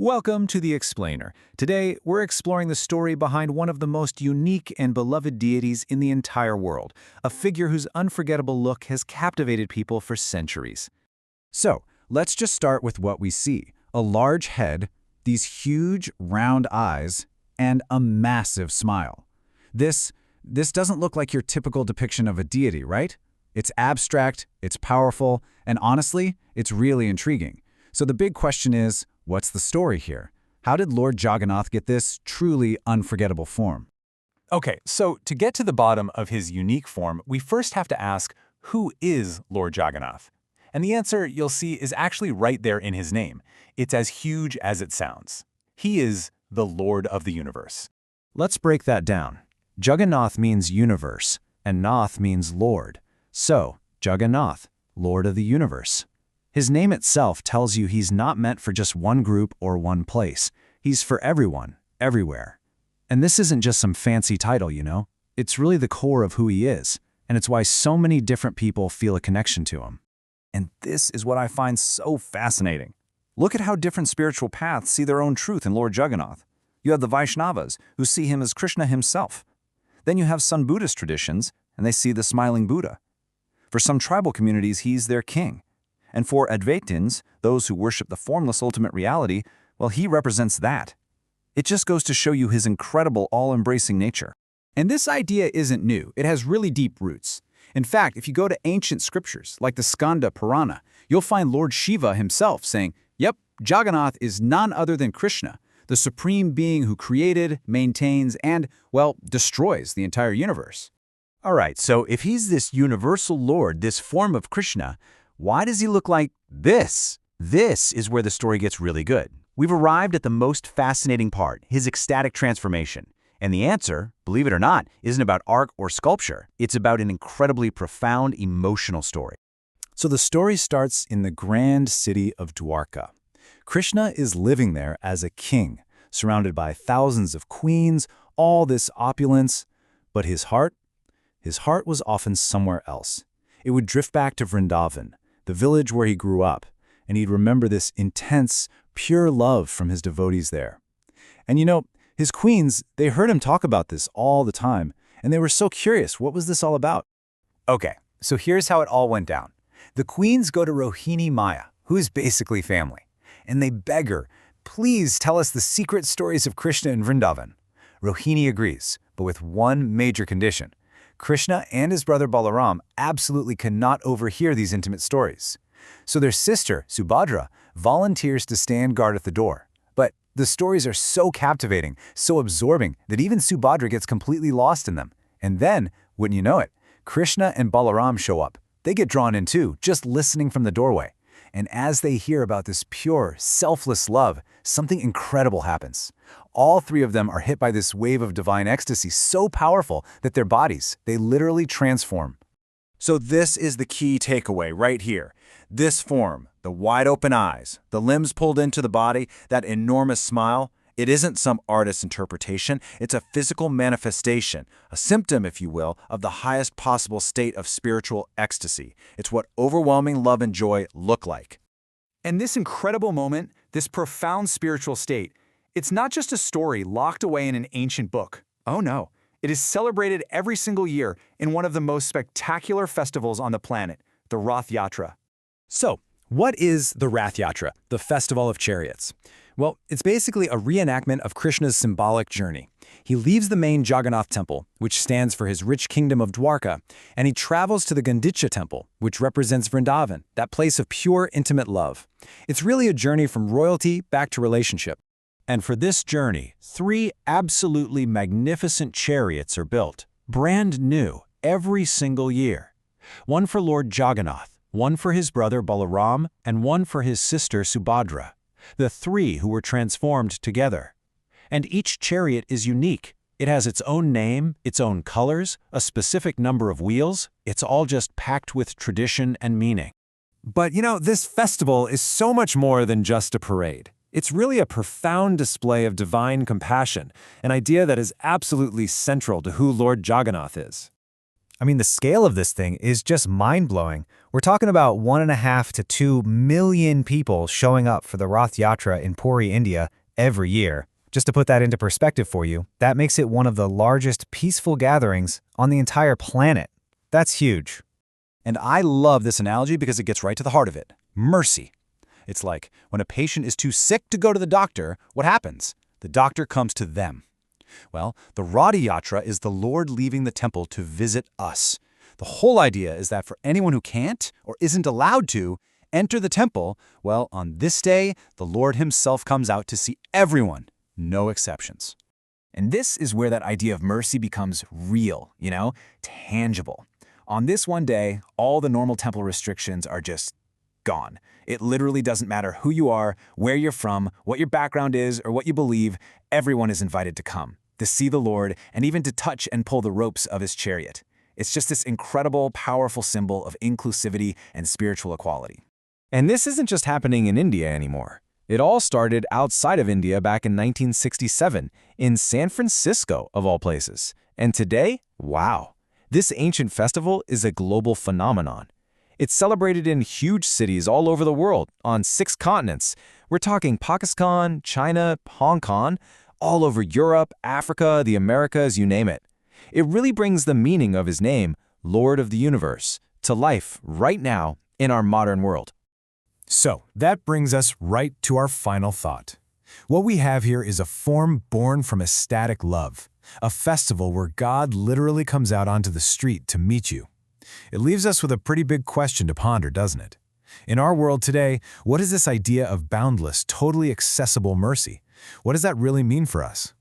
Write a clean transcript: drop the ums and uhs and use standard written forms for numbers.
Welcome to The Explainer. Today, we're exploring the story behind one of the most unique and beloved deities in the entire world, a figure whose unforgettable look has captivated people for centuries. So, let's just start with what we see. A large head, these huge, round eyes, and a massive smile. This doesn't look like your typical depiction of a deity, right? It's abstract, it's powerful, and honestly, it's really intriguing. So the big question is, what's the story here? How did Lord Jagannath get this truly unforgettable form? Okay, so to get to the bottom of his unique form, we first have to ask, who is Lord Jagannath? And the answer, you'll see, is actually right there in his name. It's as huge as it sounds. He is the Lord of the universe. Let's break that down. Jagannath means universe, and Nath means Lord. So, Jagannath, Lord of the universe. His name itself tells you he's not meant for just one group or one place. He's for everyone, everywhere. And this isn't just some fancy title, you know? It's really the core of who he is, and it's why so many different people feel a connection to him. And this is what I find so fascinating. Look at how different spiritual paths see their own truth in Lord Jagannath. You have the Vaishnavas, who see him as Krishna himself. Then you have some Buddhist traditions, and they see the smiling Buddha. For some tribal communities, he's their king. And for Advaitins, those who worship the formless ultimate reality, well, he represents that. It just goes to show you his incredible all-embracing nature. And this idea isn't new. It has really deep roots. In fact, if you go to ancient scriptures, like the Skanda Purana, you'll find Lord Shiva himself saying, yep, Jagannath is none other than Krishna, the supreme being who created, maintains, and, well, destroys the entire universe. All right, so if he's this universal Lord, this form of Krishna, why does he look like this? This is where the story gets really good. We've arrived at the most fascinating part, his ecstatic transformation. And the answer, believe it or not, isn't about art or sculpture. It's about an incredibly profound emotional story. So the story starts in the grand city of Dwarka. Krishna is living there as a king, surrounded by thousands of queens, all this opulence. But his heart was often somewhere else. It would drift back to Vrindavan, the village where he grew up, and he'd remember this intense, pure love from his devotees there. And you know, his queens, they heard him talk about this all the time, and they were so curious, what was this all about? Okay, so here's how it all went down. The queens go to Rohini Maya, who is basically family, and they beg her, please tell us the secret stories of Krishna in Vrindavan. Rohini agrees, but with one major condition. Krishna and his brother Balaram absolutely cannot overhear these intimate stories. So their sister, Subhadra, volunteers to stand guard at the door. But the stories are so captivating, so absorbing, that even Subhadra gets completely lost in them. And then, wouldn't you know it, Krishna and Balaram show up. They get drawn in too, just listening from the doorway. And as they hear about this pure, selfless love, something incredible happens. All three of them are hit by this wave of divine ecstasy so powerful that their bodies, they literally transform. So this is the key takeaway right here. This form, the wide open eyes, the limbs pulled into the body, that enormous smile, it isn't some artist's interpretation, it's a physical manifestation, a symptom, if you will, of the highest possible state of spiritual ecstasy. It's what overwhelming love and joy look like. And this incredible moment, this profound spiritual state, it's not just a story locked away in an ancient book. Oh no, it is celebrated every single year in one of the most spectacular festivals on the planet, the Rath Yatra. So, what is the Rath Yatra, the Festival of Chariots? Well, it's basically a reenactment of Krishna's symbolic journey. He leaves the main Jagannath temple, which stands for his rich kingdom of Dwarka, and he travels to the Gundicha temple, which represents Vrindavan, that place of pure, intimate love. It's really a journey from royalty back to relationship. And for this journey, 3 absolutely magnificent chariots are built, brand new, every single year. One for Lord Jagannath, one for his brother Balaram, and one for his sister Subhadra, the 3 who were transformed together. And each chariot is unique. It has its own name, its own colors, a specific number of wheels. It's all just packed with tradition and meaning. But you know, this festival is so much more than just a parade. It's really a profound display of divine compassion, an idea that is absolutely central to who Lord Jagannath is. I mean, the scale of this thing is just mind-blowing. We're talking about 1.5 to 2 million people showing up for the Rath Yatra in Puri, India, every year. Just to put that into perspective for you, that makes it one of the largest peaceful gatherings on the entire planet. That's huge. And I love this analogy because it gets right to the heart of it. Mercy. It's like when a patient is too sick to go to the doctor, what happens? The doctor comes to them. Well, the Rath Yatra is the Lord leaving the temple to visit us. The whole idea is that for anyone who can't or isn't allowed to enter the temple, well, on this day, the Lord himself comes out to see everyone, no exceptions. And this is where that idea of mercy becomes real, tangible. On this one day, all the normal temple restrictions are just gone. It literally doesn't matter who you are, where you're from, what your background is, or what you believe, everyone is invited to come, to see the Lord, and even to touch and pull the ropes of his chariot. It's just this incredible, powerful symbol of inclusivity and spiritual equality. And this isn't just happening in India anymore. It all started outside of India back in 1967, in San Francisco, of all places. And today, wow, this ancient festival is a global phenomenon. It's celebrated in huge cities all over the world, on 6 continents. We're talking Pakistan, China, Hong Kong, all over Europe, Africa, the Americas, you name it. It really brings the meaning of his name, Lord of the Universe, to life right now in our modern world. So, that brings us right to our final thought. What we have here is a form born from ecstatic love, a festival where God literally comes out onto the street to meet you. It leaves us with a pretty big question to ponder, doesn't it? In our world today, what is this idea of boundless, totally accessible mercy? What does that really mean for us?